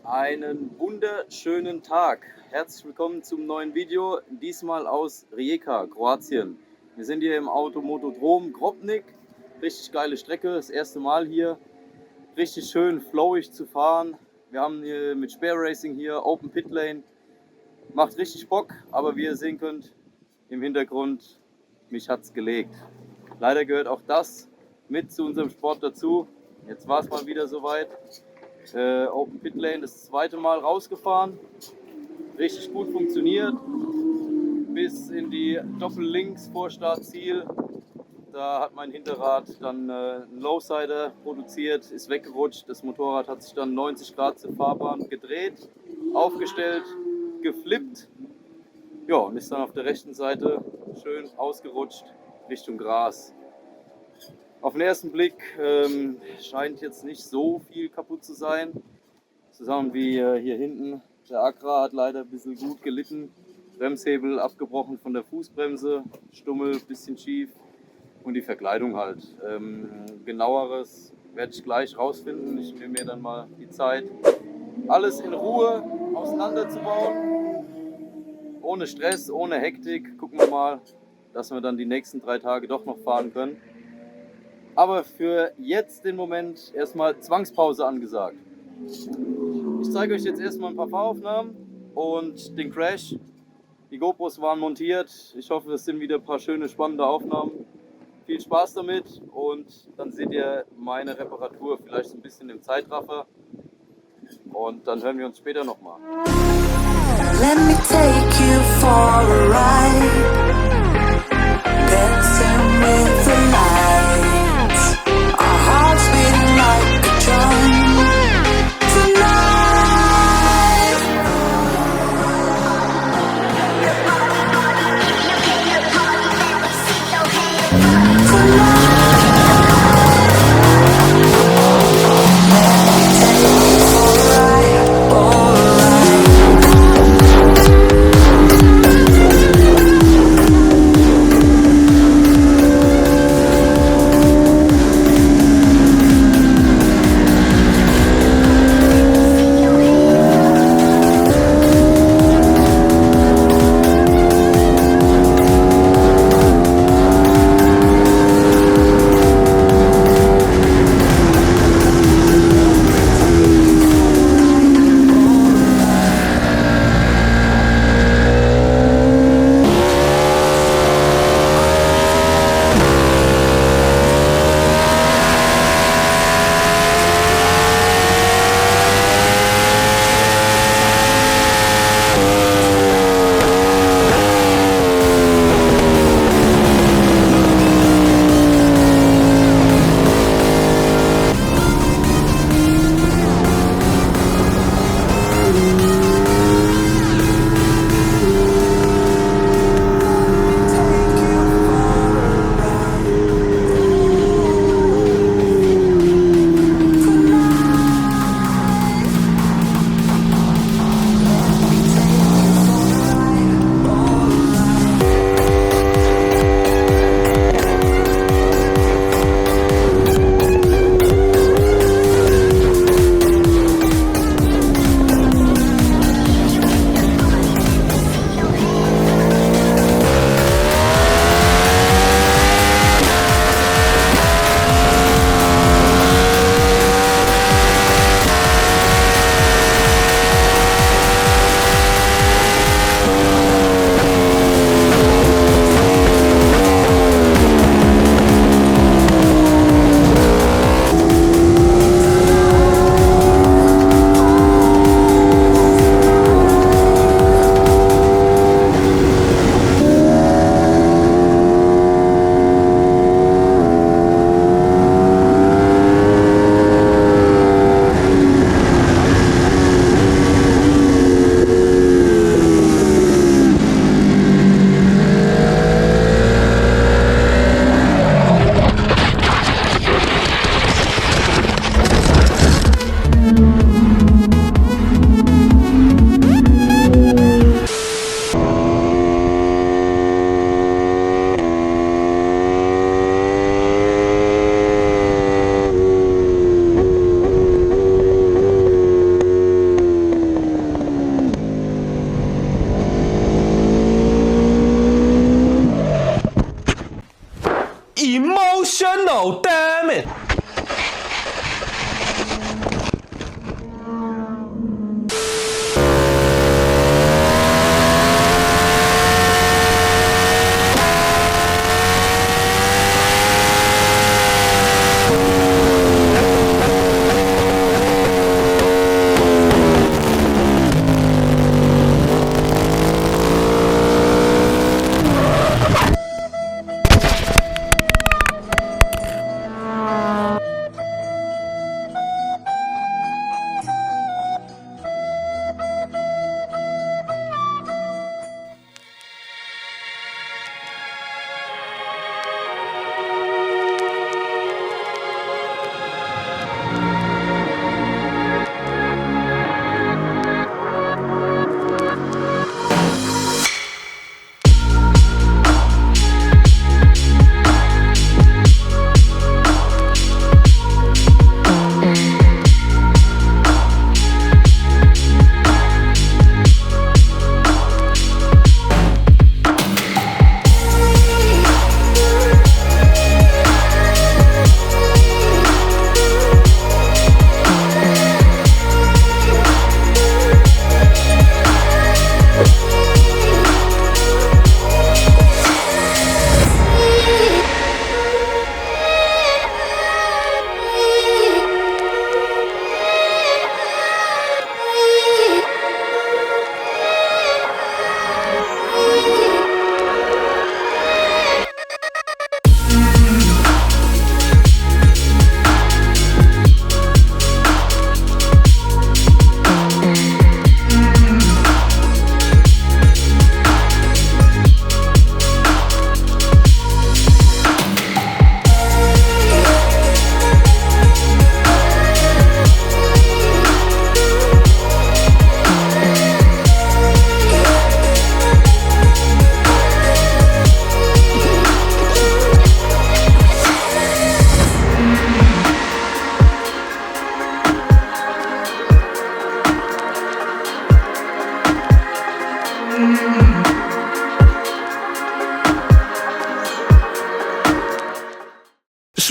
Einen wunderschönen Tag. Herzlich willkommen zum neuen Video, diesmal aus Rijeka, Kroatien. Wir sind hier im Automotodrom Grobnik. Richtig geile Strecke, das erste Mal hier. Richtig schön flowig zu fahren. Wir haben hier mit Spare Racing hier Open Pit Lane. Macht richtig Bock, aber wie ihr sehen könnt im Hintergrund, mich hat's gelegt. Leider gehört auch das mit zu unserem Sport dazu. Jetzt war es mal wieder soweit. Open Pit Lane das zweite Mal rausgefahren. Richtig gut funktioniert. Bis in die Doppel-Links Vorstart-Ziel. Da hat mein Hinterrad dann einen Lowsider produziert, ist weggerutscht. Das Motorrad hat sich dann 90 Grad zur Fahrbahn gedreht, aufgestellt, geflippt. Ja, und ist dann auf der rechten Seite schön ausgerutscht Richtung Gras. Auf den ersten Blick scheint jetzt nicht so viel kaputt zu sein. Zusammen wie hier hinten. Der Accra hat leider ein bisschen gut gelitten. Bremshebel abgebrochen von der Fußbremse, Stummel ein bisschen schief und die Verkleidung halt. Genaueres werde ich gleich rausfinden. Ich nehme mir dann mal die Zeit, alles in Ruhe auseinanderzubauen. Ohne Stress, ohne Hektik. Gucken wir mal, dass wir dann die nächsten 3 Tage doch noch fahren können. Aber für jetzt den Moment erstmal Zwangspause angesagt. Ich zeige euch jetzt erstmal ein paar Fahraufnahmen und den Crash. Die GoPros waren montiert. Ich hoffe, es sind wieder ein paar schöne, spannende Aufnahmen. Viel Spaß damit und dann seht ihr meine Reparatur vielleicht ein bisschen im Zeitraffer. Und dann hören wir uns später nochmal. Let me take you for a ride. Dancing with the lights. Our hearts beating like a drum.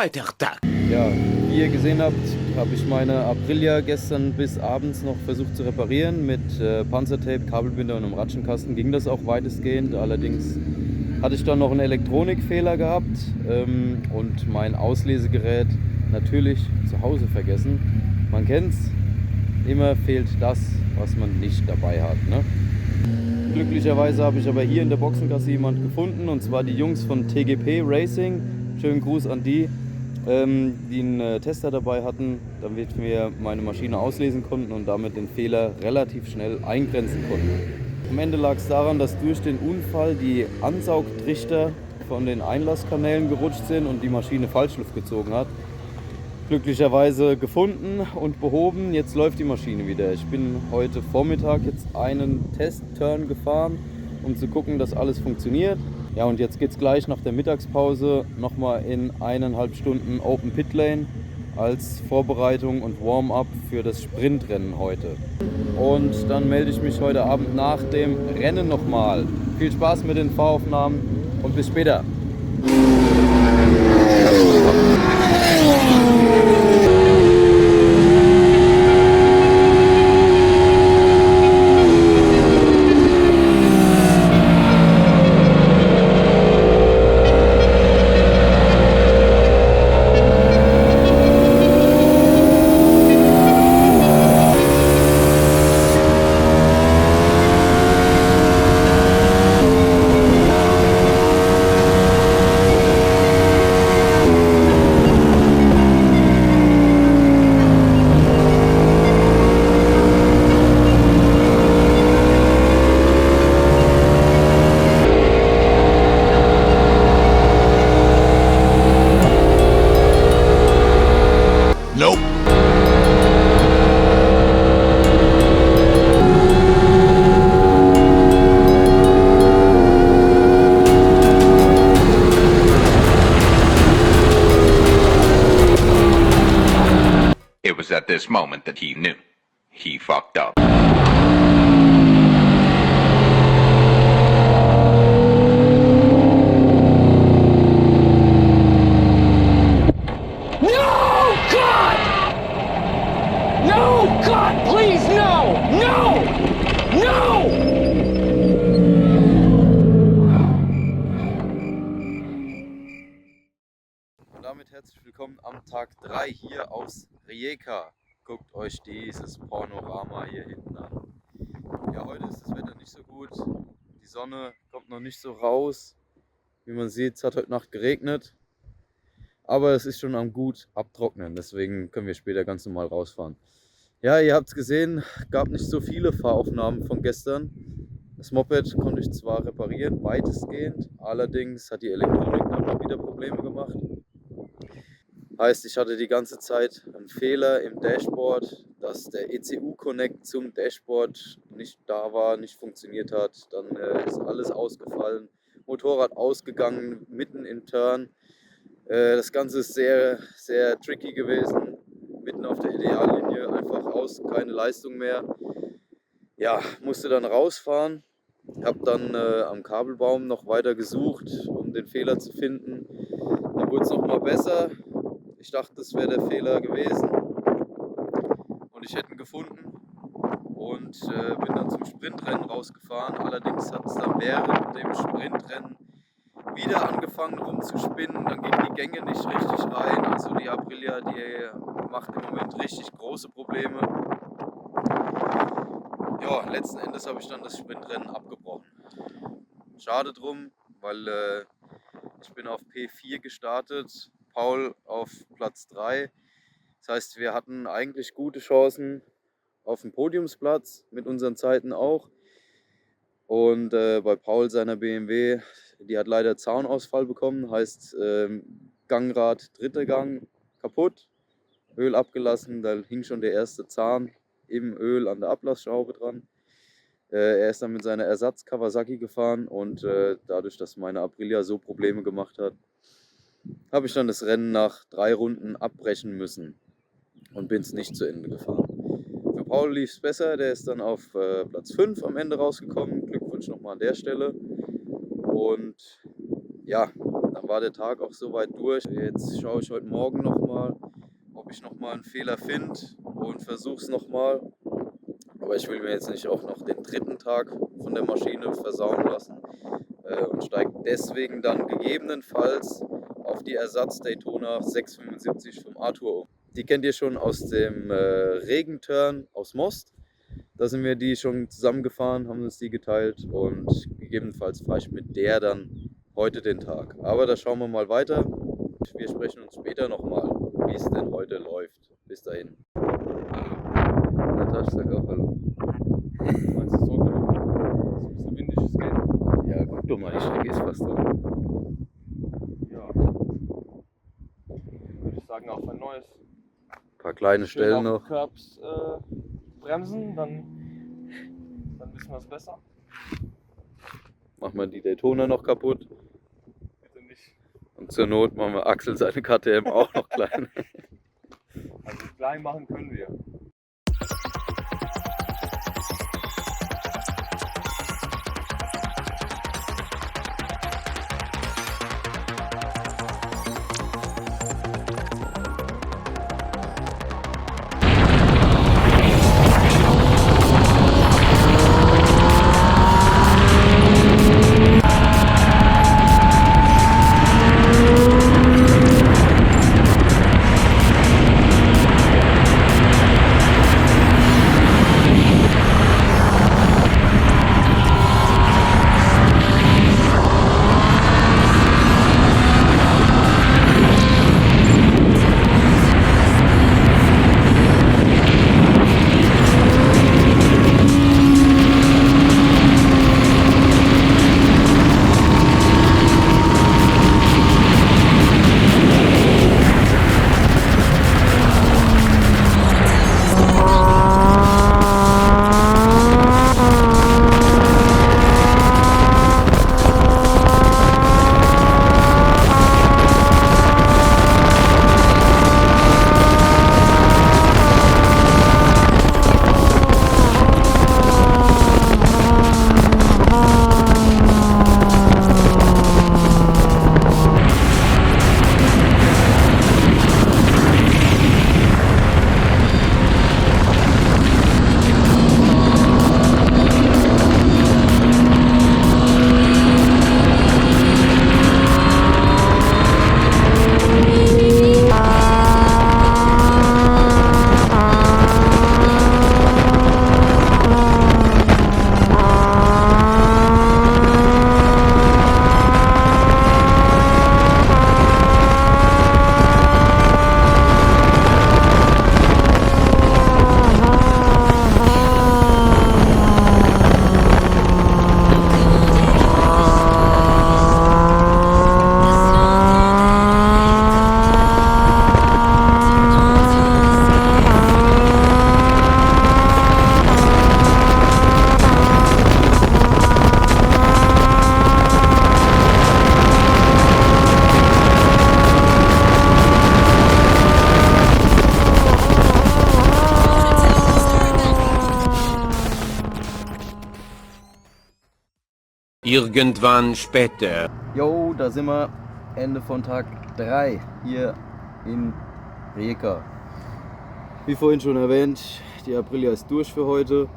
zweiter Tag. Ja, wie ihr gesehen habt, habe ich meine Aprilia gestern bis abends noch versucht zu reparieren. Mit Panzertape, Kabelbinder und einem Ratschenkasten ging das auch weitestgehend. Allerdings hatte ich dann noch einen Elektronikfehler gehabt und mein Auslesegerät natürlich zu Hause vergessen. Man kennt's, immer fehlt das, was man nicht dabei hat, ne? Glücklicherweise habe ich aber hier in der Boxengasse jemand gefunden, und zwar die Jungs von TGP Racing. Schönen Gruß an die, die einen Tester dabei hatten, damit wir meine Maschine auslesen konnten und damit den Fehler relativ schnell eingrenzen konnten. Am Ende lag es daran, dass durch den Unfall die Ansaugtrichter von den Einlasskanälen gerutscht sind und die Maschine Falschluft gezogen hat. Glücklicherweise gefunden und behoben. Jetzt läuft die Maschine wieder. Ich bin heute Vormittag jetzt einen Test-Turn gefahren, um zu gucken, dass alles funktioniert. Ja, und jetzt geht es gleich nach der Mittagspause nochmal in 1,5 Stunden Open Pit Lane als Vorbereitung und Warm-up für das Sprintrennen heute. Und dann melde ich mich heute Abend nach dem Rennen nochmal. Viel Spaß mit den Fahraufnahmen und bis später. Nope. It was at this moment that he knew. He fucked up. No! God! No! God, please, no! No! No! Und damit herzlich willkommen am Tag 3 hier aus Rijeka. Guckt euch dieses Panorama hier hinten an. Ja, heute ist das Wetter nicht so gut. Die Sonne kommt noch nicht so raus. Wie man sieht, es hat heute Nacht geregnet. Aber es ist schon am gut abtrocknen, deswegen können wir später ganz normal rausfahren. Ja, ihr habt es gesehen, gab nicht so viele Fahraufnahmen von gestern. Das Moped konnte ich zwar reparieren, weitestgehend, allerdings hat die Elektronik dann noch wieder Probleme gemacht. Heißt, ich hatte die ganze Zeit einen Fehler im Dashboard, dass der ECU-Connect zum Dashboard nicht da war, nicht funktioniert hat. Dann ist alles ausgefallen, Motorrad ausgegangen, mitten im Turn. Das Ganze ist sehr, sehr tricky gewesen, mitten auf der Ideallinie, einfach aus, keine Leistung mehr. Ja, musste dann rausfahren, habe dann am Kabelbaum noch weiter gesucht, um den Fehler zu finden. Dann wurde es nochmal besser. Ich dachte, das wäre der Fehler gewesen und ich hätte ihn gefunden und bin dann zum Sprintrennen rausgefahren. Allerdings hat es dann während dem Sprintrennen wieder angefangen rumzuspinnen, dann gingen die Gänge nicht richtig rein. Also die Aprilia, die macht im Moment richtig große Probleme. Ja, letzten Endes habe ich dann das Sprintrennen abgebrochen. Schade drum, weil ich bin auf P4 gestartet, Paul auf Platz 3. Das heißt, wir hatten eigentlich gute Chancen auf den Podiumsplatz, mit unseren Zeiten auch. Und bei Paul seiner BMW, die hat leider Zahnausfall bekommen, heißt Gangrad, dritter Gang kaputt, Öl abgelassen, da hing schon der erste Zahn im Öl an der Ablassschraube dran. Er ist dann mit seiner Ersatz Kawasaki gefahren und dadurch, dass meine Aprilia so Probleme gemacht hat, habe ich dann das Rennen nach 3 Runden abbrechen müssen und bin es nicht zu Ende gefahren. Für Paul lief es besser, der ist dann auf Platz 5 am Ende rausgekommen. Glückwunsch nochmal an der Stelle. Und ja, dann war der Tag auch soweit durch. Jetzt schaue ich heute Morgen nochmal, ob ich nochmal einen Fehler finde und versuche es nochmal. Aber ich will mir jetzt nicht auch noch den dritten Tag von der Maschine versauen lassen und steige deswegen dann gegebenenfalls auf die Ersatz Daytona 675 vom Arthur um. Die kennt ihr schon aus dem Regenturn aus Most. Da sind wir die schon zusammengefahren, haben uns die geteilt und gegebenenfalls fahre ich mit der dann heute den Tag. Aber da schauen wir mal weiter. Wir sprechen uns später nochmal, wie es denn heute läuft. Bis dahin. Natascha, sag auch hallo. Meinst du, so ist ein bisschen windig, es geht? Ja, guck doch mal, die Strecke ist fast dran. Ja. Würde ich sagen, auf ein neues. Ein paar kleine Stellen Schön auf noch. Curbs bremsen, dann wissen wir es besser. Machen wir die Daytona noch kaputt. Bitte nicht. Und zur Not machen wir Axel seine KTM auch noch klein. Also klein machen können wir. Irgendwann später. Jo, da sind wir. Ende von Tag 3 hier in Rijeka. Wie vorhin schon erwähnt, die Aprilia ist durch für heute.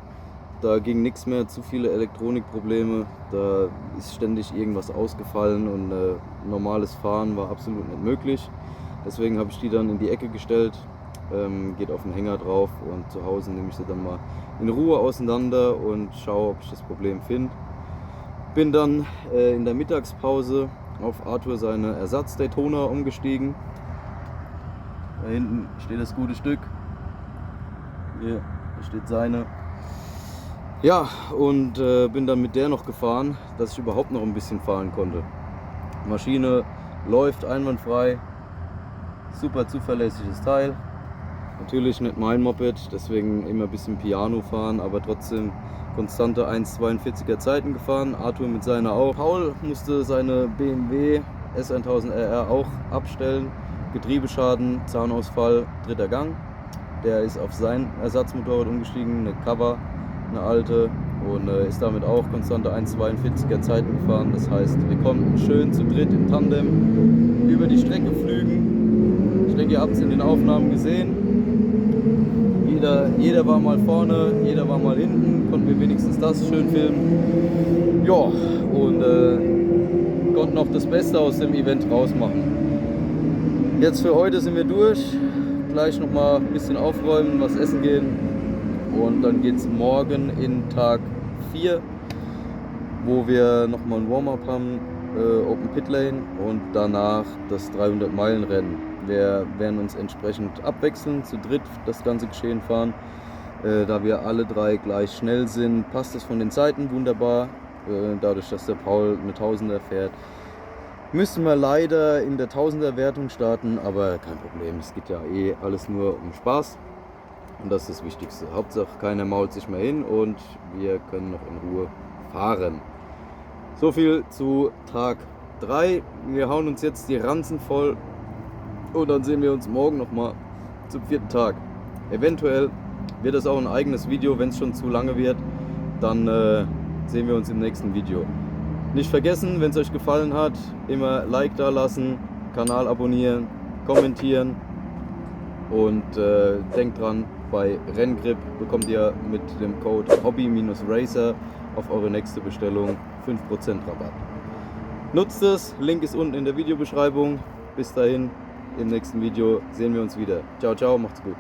Da ging nichts mehr, zu viele Elektronikprobleme. Da ist ständig irgendwas ausgefallen und normales Fahren war absolut nicht möglich. Deswegen habe ich die dann in die Ecke gestellt, geht auf den Hänger drauf und zu Hause nehme ich sie dann mal in Ruhe auseinander und schaue, ob ich das Problem finde. Bin dann in der Mittagspause auf Arthur seine Ersatz Daytona umgestiegen. Da hinten steht das gute Stück. Hier steht seine. Ja, und bin dann mit der noch gefahren, dass ich überhaupt noch ein bisschen fahren konnte. Die Maschine läuft einwandfrei. Super zuverlässiges Teil. Natürlich nicht mein Moped, deswegen immer ein bisschen Piano fahren, aber trotzdem konstante 1,42er Zeiten gefahren. Arthur mit seiner auch. Paul musste seine BMW S1000RR auch abstellen. Getriebeschaden, Zahnausfall, 3. Gang. Der ist auf sein Ersatzmotorrad umgestiegen, eine Cover, eine alte. und ist damit auch konstante 1,42er Zeiten gefahren. Das heißt, wir konnten schön zu dritt im Tandem über die Strecke flügen. Ich denke, ihr habt es in den Aufnahmen gesehen. Jeder war mal vorne, jeder war mal hinten, konnten wir wenigstens das schön filmen. Ja, und konnten auch das Beste aus dem Event rausmachen. Jetzt für heute sind wir durch. Gleich noch mal ein bisschen aufräumen, was essen gehen. Und dann geht es morgen in Tag 4, wo wir noch mal ein Warm-up haben, Open Pit Lane, und danach das 300-Meilen-Rennen. Wir werden uns entsprechend abwechseln, zu dritt das ganze Geschehen fahren. Da wir alle drei gleich schnell sind, passt es von den Zeiten wunderbar. Dadurch, dass der Paul eine Tausender fährt, müssen wir leider in der Tausender-Wertung starten, aber kein Problem. Es geht ja eh alles nur um Spaß. Und das ist das Wichtigste. Hauptsache keiner mault sich mehr hin und wir können noch in Ruhe fahren. So viel zu Tag 3. Wir hauen uns jetzt die Ranzen voll und dann sehen wir uns morgen nochmal zum 4. Tag. Eventuell wird das auch ein eigenes Video, wenn es schon zu lange wird. Dann sehen wir uns im nächsten Video. Nicht vergessen, wenn es euch gefallen hat, immer Like da lassen, Kanal abonnieren, kommentieren und denkt dran, bei Renngrip bekommt ihr mit dem Code Hobby-Racer auf eure nächste Bestellung 5% Rabatt. Nutzt es, Link ist unten in der Videobeschreibung. Bis dahin, im nächsten Video sehen wir uns wieder. Ciao, ciao, macht's gut.